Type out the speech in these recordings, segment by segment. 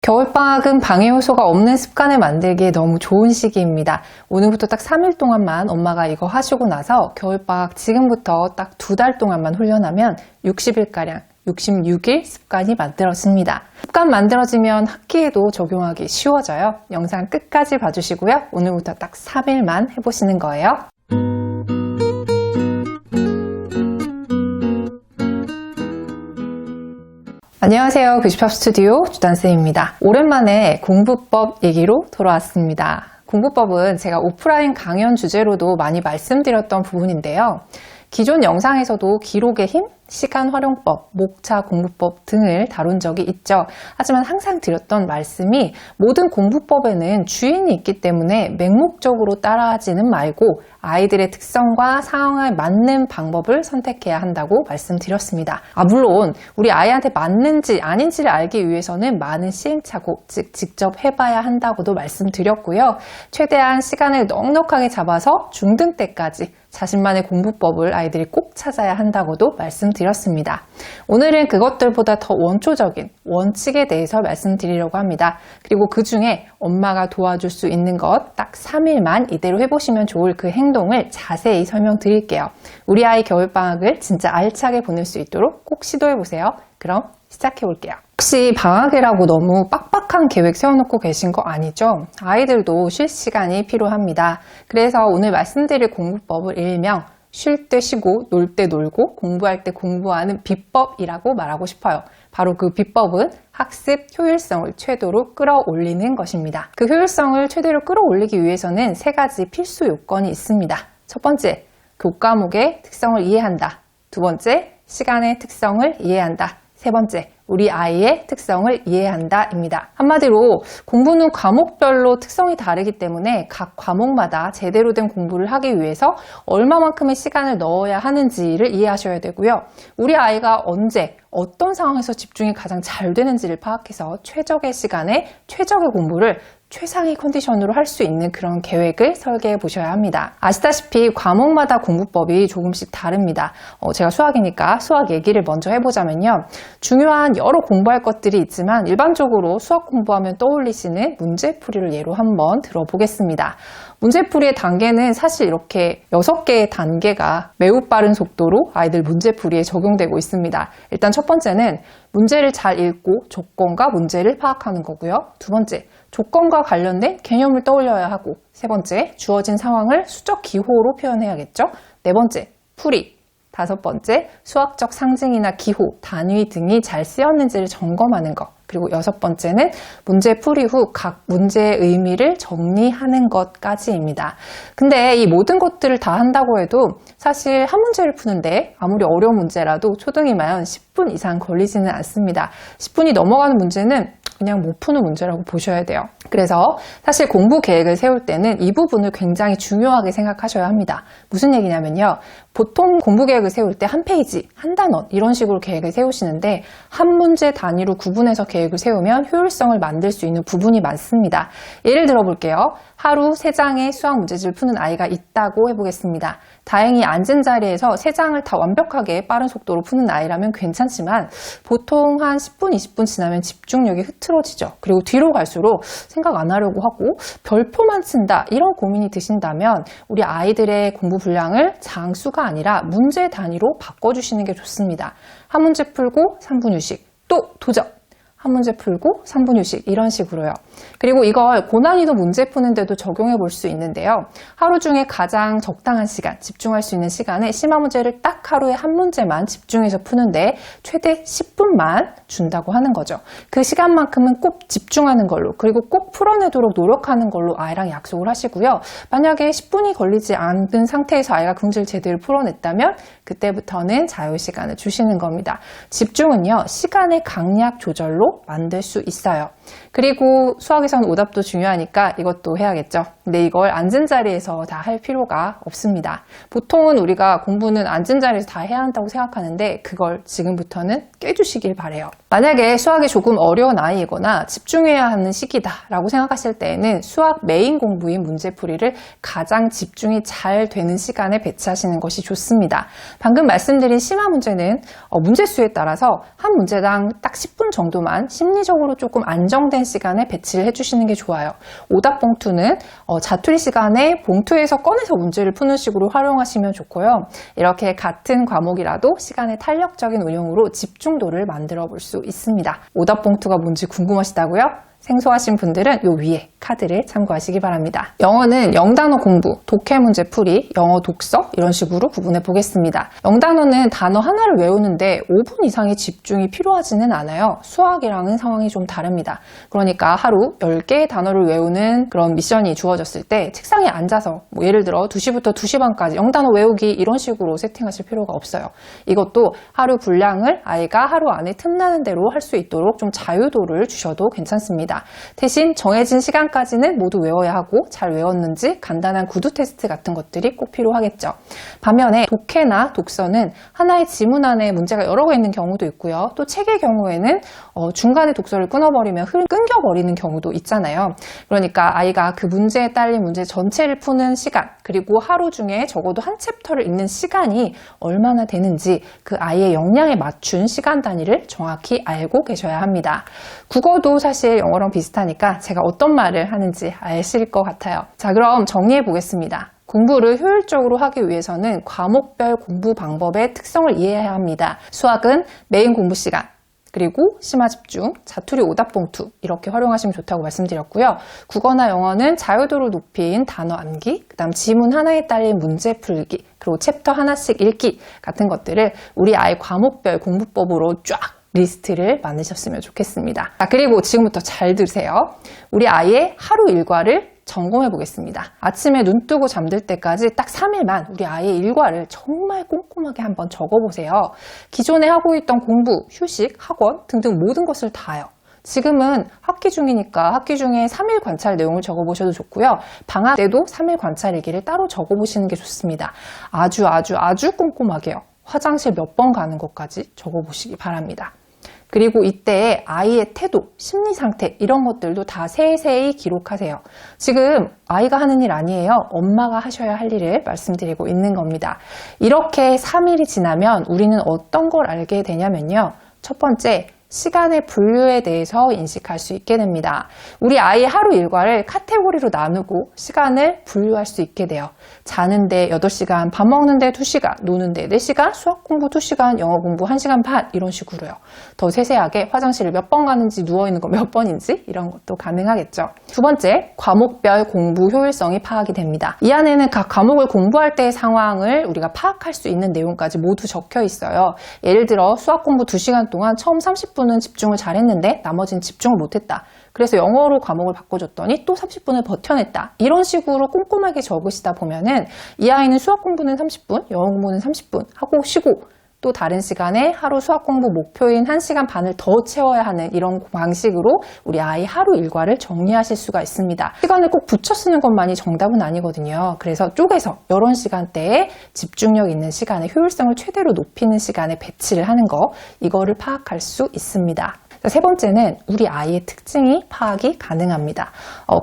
겨울방학은 방해 요소가 없는 습관을 만들기에 너무 좋은 시기입니다. 오늘부터 딱 3일 동안만 엄마가 이거 하시고 나서 겨울방학 지금부터 딱 2달 동안만 훈련하면 60일가량 66일 습관이 만들어집니다. 습관 만들어지면 학기에도 적용하기 쉬워져요. 영상 끝까지 봐주시고요. 오늘부터 딱 3일만 해보시는 거예요. 안녕하세요. 교집합 스튜디오 주단쌤입니다. 오랜만에 공부법 얘기로 돌아왔습니다. 공부법은 제가 오프라인 강연 주제로도 많이 말씀드렸던 부분인데요. 기존 영상에서도 기록의 힘, 시간 활용법, 목차 공부법 등을 다룬 적이 있죠. 하지만 항상 드렸던 말씀이 모든 공부법에는 주인이 있기 때문에 맹목적으로 따라하지는 말고 아이들의 특성과 상황에 맞는 방법을 선택해야 한다고 말씀드렸습니다. 물론 우리 아이한테 맞는지 아닌지를 알기 위해서는 많은 시행착오, 즉 직접 해봐야 한다고도 말씀드렸고요. 최대한 시간을 넉넉하게 잡아서 중등 때까지 자신만의 공부법을 아이들이 꼭 찾아야 한다고도 말씀드렸습니다. 오늘은 그것들보다 더 원초적인 원칙에 대해서 말씀드리려고 합니다. 그리고 그 중에 엄마가 도와줄 수 있는 것 딱 3일만 이대로 해보시면 좋을 그 행동을 자세히 설명드릴게요. 우리 아이 겨울방학을 진짜 알차게 보낼 수 있도록 꼭 시도해보세요. 그럼 시작해볼게요. 혹시 방학이라고 너무 빡빡한 계획 세워놓고 계신 거 아니죠? 아이들도 쉴 시간이 필요합니다. 그래서 오늘 말씀드릴 공부법을 일명 쉴 때 쉬고 놀 때 놀고 공부할 때 공부하는 비법이라고 말하고 싶어요. 바로 그 비법은 학습 효율성을 최대로 끌어올리는 것입니다. 그 효율성을 최대로 끌어올리기 위해서는 3가지 필수 요건이 있습니다. 첫 번째, 교과목의 특성을 이해한다. 두 번째, 시간의 특성을 이해한다. 세 번째, 우리 아이의 특성을 이해한다 입니다. 한마디로 공부는 과목별로 특성이 다르기 때문에 각 과목마다 제대로 된 공부를 하기 위해서 얼마만큼의 시간을 넣어야 하는지를 이해하셔야 되고요. 우리 아이가 언제 어떤 상황에서 집중이 가장 잘 되는지를 파악해서 최적의 시간에 최적의 공부를 최상의 컨디션으로 할 수 있는 그런 계획을 설계해 보셔야 합니다. 아시다시피 과목마다 공부법이 조금씩 다릅니다. 제가 수학이니까 수학 얘기를 먼저 해보자면요. 중요한 여러 공부할 것들이 있지만 일반적으로 수학 공부하면 떠올리시는 문제풀이를 예로 한번 들어보겠습니다. 문제풀이의 단계는 사실 이렇게 6개의 단계가 매우 빠른 속도로 아이들 문제풀이에 적용되고 있습니다. 일단 첫 번째는 문제를 잘 읽고 조건과 문제를 파악하는 거고요. 두 번째, 조건과 관련된 개념을 떠올려야 하고, 세 번째, 주어진 상황을 수적 기호로 표현해야겠죠. 네 번째, 풀이. 다섯 번째, 수학적 상징이나 기호, 단위 등이 잘 쓰였는지를 점검하는 것. 그리고 6번째는 문제 풀이 후 각 문제의 의미를 정리하는 것까지입니다. 근데 이 모든 것들을 다 한다고 해도 사실 한 문제를 푸는데 아무리 어려운 문제라도 초등이면 10분 이상 걸리지는 않습니다. 10분이 넘어가는 문제는 그냥 못 푸는 문제라고 보셔야 돼요. 그래서 사실 공부 계획을 세울 때는 이 부분을 굉장히 중요하게 생각하셔야 합니다. 무슨 얘기냐면요. 보통 공부 계획을 세울 때 한 페이지, 한 단원 이런 식으로 계획을 세우시는데 한 문제 단위로 구분해서 계획을 세우면 효율성을 만들 수 있는 부분이 많습니다. 예를 들어 볼게요. 하루 3장의 수학 문제집을 푸는 아이가 있다고 해보겠습니다. 다행히 앉은 자리에서 3장을 다 완벽하게 빠른 속도로 푸는 아이라면 괜찮지만 보통 한 10분, 20분 지나면 집중력이 흐트러지죠. 그리고 뒤로 갈수록 생각 안 하려고 하고 별표만 친다 이런 고민이 드신다면 우리 아이들의 공부 분량을 장수가 아니라 문제 단위로 바꿔주시는 게 좋습니다. 한 문제 풀고 3분 휴식, 또 도전! 한 문제 풀고 3분 휴식 이런 식으로요. 그리고 이걸 고난이도 문제 푸는데도 적용해 볼 수 있는데요. 하루 중에 가장 적당한 시간, 집중할 수 있는 시간에 심화 문제를 딱 하루에 한 문제만 집중해서 푸는데 최대 10분만 준다고 하는 거죠. 그 시간만큼은 꼭 집중하는 걸로 그리고 꼭 풀어내도록 노력하는 걸로 아이랑 약속을 하시고요. 만약에 10분이 걸리지 않은 상태에서 아이가 그 문제를 제대로 풀어냈다면 그때부터는 자유시간을 주시는 겁니다. 집중은요. 시간의 강약 조절로 만들 수 있어요. 그리고 수학에서는 오답도 중요하니까 이것도 해야겠죠. 근데 이걸 앉은 자리에서 다 할 필요가 없습니다. 보통은 우리가 공부는 앉은 자리에서 다 해야 한다고 생각하는데 그걸 지금부터는 깨주시길 바래요. 만약에 수학이 조금 어려운 아이이거나 집중해야 하는 시기다라고 생각하실 때에는 수학 메인 공부인 문제풀이를 가장 집중이 잘 되는 시간에 배치하시는 것이 좋습니다. 방금 말씀드린 심화 문제는 문제 수에 따라서 한 문제당 딱 10분 정도만 시간, 심리적으로 조금 안정된 시간에 배치를 해주시는 게 좋아요. 오답봉투는 자투리 시간에 봉투에서 꺼내서 문제를 푸는 식으로 활용하시면 좋고요. 이렇게 같은 과목이라도 시간의 탄력적인 운용으로 집중도를 만들어 볼 수 있습니다. 오답봉투가 뭔지 궁금하시다고요? 생소하신 분들은 요 위에 카드를 참고하시기 바랍니다. 영어는 영단어 공부, 독해 문제 풀이, 영어 독서 이런 식으로 구분해 보겠습니다. 영단어는 단어 하나를 외우는데 5분 이상의 집중이 필요하지는 않아요. 수학이랑은 상황이 좀 다릅니다. 그러니까 하루 10개의 단어를 외우는 그런 미션이 주어졌을 때 책상에 앉아서 예를 들어 2시부터 2시 반까지 영단어 외우기 이런 식으로 세팅하실 필요가 없어요. 이것도 하루 분량을 아이가 하루 안에 틈나는 대로 할 수 있도록 좀 자유도를 주셔도 괜찮습니다. 대신 정해진 시간까지는 모두 외워야 하고 잘 외웠는지 간단한 구두 테스트 같은 것들이 꼭 필요하겠죠. 반면에 독해나 독서는 하나의 지문 안에 문제가 여러 개 있는 경우도 있고요. 또 책의 경우에는 중간에 독서를 끊어버리면 끊겨버리는 경우도 있잖아요. 그러니까 아이가 그 문제에 딸린 문제 전체를 푸는 시간, 그리고 하루 중에 적어도 한 챕터를 읽는 시간이 얼마나 되는지 그 아이의 역량에 맞춘 시간 단위를 정확히 알고 계셔야 합니다. 국어도 사실 영어랑 비슷하니까 제가 어떤 말을 하는지 아실 것 같아요. 자, 그럼 정리해 보겠습니다. 공부를 효율적으로 하기 위해서는 과목별 공부 방법의 특성을 이해해야 합니다. 수학은 메인 공부 시간, 그리고 심화집중, 자투리 오답봉투 이렇게 활용하시면 좋다고 말씀드렸고요. 국어나 영어는 자유도를 높인 단어 암기, 그 다음 지문 하나에 딸린 문제 풀기, 그리고 챕터 하나씩 읽기 같은 것들을 우리 아이 과목별 공부법으로 쫙 리스트를 만드셨으면 좋겠습니다. 그리고 지금부터 잘 들으세요. 우리 아이의 하루 일과를 점검해 보겠습니다. 아침에 눈 뜨고 잠들 때까지 딱 3일만 우리 아이의 일과를 정말 꼼꼼하게 한번 적어보세요. 기존에 하고 있던 공부, 휴식, 학원 등등 모든 것을 다요. 지금은 학기 중이니까 학기 중에 3일 관찰 내용을 적어보셔도 좋고요. 방학 때도 3일 관찰 일기를 따로 적어보시는 게 좋습니다. 아주 꼼꼼하게요. 화장실 몇 번 가는 것까지 적어보시기 바랍니다. 그리고 이때 아이의 태도, 심리 상태 이런 것들도 다 세세히 기록하세요. 지금 아이가 하는 일 아니에요. 엄마가 하셔야 할 일을 말씀드리고 있는 겁니다. 이렇게 3일이 지나면 우리는 어떤 걸 알게 되냐면요. 첫 번째, 시간의 분류에 대해서 인식할 수 있게 됩니다. 우리 아이의 하루 일과를 카테고리로 나누고 시간을 분류할 수 있게 돼요. 자는데 8시간, 밥 먹는데 2시간, 노는데 4시간, 수학 공부 2시간, 영어 공부 1시간 반 이런 식으로요. 더 세세하게 화장실을 몇 번 가는지 누워있는 거 몇 번인지 이런 것도 가능하겠죠. 두 번째, 과목별 공부 효율성이 파악이 됩니다. 이 안에는 각 과목을 공부할 때의 상황을 우리가 파악할 수 있는 내용까지 모두 적혀 있어요. 예를 들어 수학 공부 2시간 동안 처음 30분은 집중을 잘했는데 나머지는 집중을 못했다. 그래서 영어로 과목을 바꿔줬더니 또 30분을 버텨냈다. 이런 식으로 꼼꼼하게 적으시다 보면은 이 아이는 수학 공부는 30분, 영어 공부는 30분 하고 쉬고 또 다른 시간에 하루 수학 공부 목표인 1시간 반을 더 채워야 하는 이런 방식으로 우리 아이 하루 일과를 정리하실 수가 있습니다. 시간을 꼭 붙여 쓰는 것만이 정답은 아니거든요. 그래서 쪼개서 이런 시간대에 집중력 있는 시간에 효율성을 최대로 높이는 시간에 배치를 하는 거, 이거를 파악할 수 있습니다. 세 번째는 우리 아이의 특징이 파악이 가능합니다.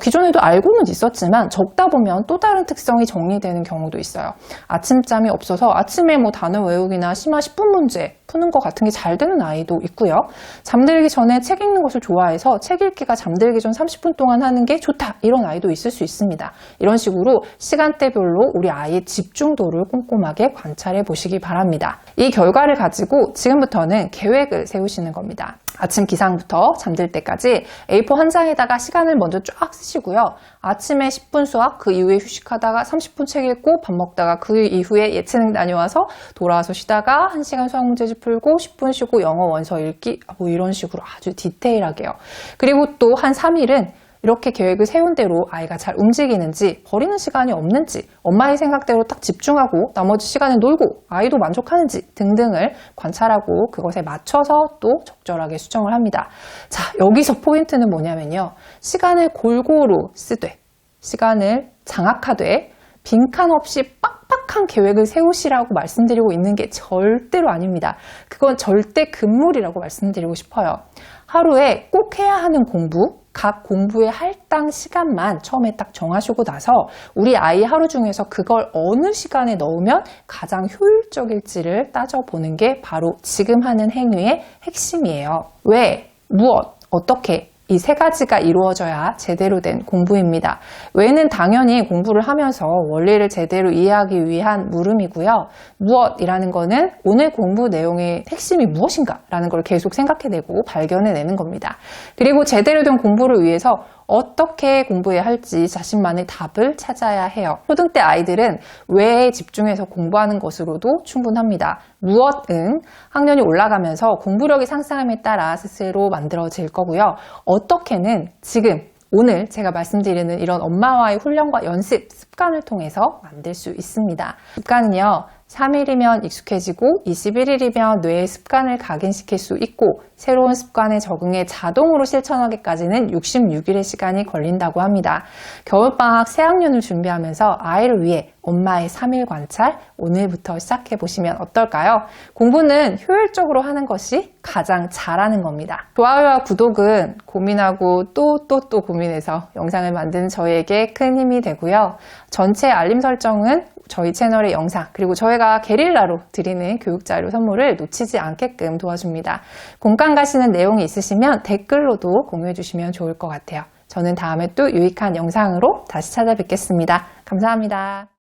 기존에도 알고는 있었지만 적다 보면 또 다른 특성이 정리되는 경우도 있어요. 아침잠이 없어서 아침에 단어 외우기나 심화 10분 문제 푸는 것 같은 게 잘 되는 아이도 있고요. 잠들기 전에 책 읽는 것을 좋아해서 책 읽기가 잠들기 전 30분 동안 하는 게 좋다. 이런 아이도 있을 수 있습니다. 이런 식으로 시간대별로 우리 아이의 집중도를 꼼꼼하게 관찰해 보시기 바랍니다. 이 결과를 가지고 지금부터는 계획을 세우시는 겁니다. 아침 기상부터 잠들 때까지 A4 한 장에다가 시간을 먼저 쫙 쓰시고요. 아침에 10분 수학, 그 이후에 휴식하다가 30분 책 읽고 밥 먹다가 그 이후에 예체능 다녀와서 돌아와서 쉬다가 1시간 수학 문제집 풀고 10분 쉬고 영어 원서 읽기 이런 식으로 아주 디테일하게요. 그리고 또 한 3일은 이렇게 계획을 세운 대로 아이가 잘 움직이는지, 버리는 시간이 없는지, 엄마의 생각대로 딱 집중하고 나머지 시간을 놀고 아이도 만족하는지 등등을 관찰하고 그것에 맞춰서 또 적절하게 수정을 합니다. 자, 여기서 포인트는 뭐냐면요. 시간을 골고루 쓰되, 시간을 장악하되, 빈칸 없이 빡빡한 계획을 세우시라고 말씀드리고 있는 게 절대로 아닙니다. 그건 절대 금물이라고 말씀드리고 싶어요. 하루에 꼭 해야 하는 공부, 각 공부의 할당 시간만 처음에 딱 정하시고 나서 우리 아이 하루 중에서 그걸 어느 시간에 넣으면 가장 효율적일지를 따져보는 게 바로 지금 하는 행위의 핵심이에요. 왜? 무엇, 어떻게 이 세 가지가 이루어져야 제대로 된 공부입니다. 왜는 당연히 공부를 하면서 원리를 제대로 이해하기 위한 물음이고요. 무엇이라는 거는 오늘 공부 내용의 핵심이 무엇인가 라는 걸 계속 생각해내고 발견해내는 겁니다. 그리고 제대로 된 공부를 위해서 어떻게 공부해야 할지 자신만의 답을 찾아야 해요. 초등 때 아이들은 왜에 집중해서 공부하는 것으로도 충분합니다. 무엇은 학년이 올라가면서 공부력이 상승함에 따라 스스로 만들어질 거고요. 어떻게는 지금 오늘 제가 말씀드리는 이런 엄마와의 훈련과 연습, 습관을 통해서 만들 수 있습니다. 습관은요, 3일이면 익숙해지고 21일이면 뇌의 습관을 각인시킬 수 있고 새로운 습관에 적응해 자동으로 실천하기까지는 66일의 시간이 걸린다고 합니다. 겨울방학 새학년을 준비하면서 아이를 위해 엄마의 3일 관찰 오늘부터 시작해 보시면 어떨까요? 공부는 효율적으로 하는 것이 가장 잘하는 겁니다. 좋아요와 구독은 고민하고 또 고민해서 영상을 만드는 저희에게 큰 힘이 되고요. 전체 알림 설정은 저희 채널의 영상 그리고 저희가 게릴라로 드리는 교육자료 선물을 놓치지 않게끔 도와줍니다. 공감 가시는 내용이 있으시면 댓글로도 공유해 주시면 좋을 것 같아요. 저는 다음에 또 유익한 영상으로 다시 찾아뵙겠습니다. 감사합니다.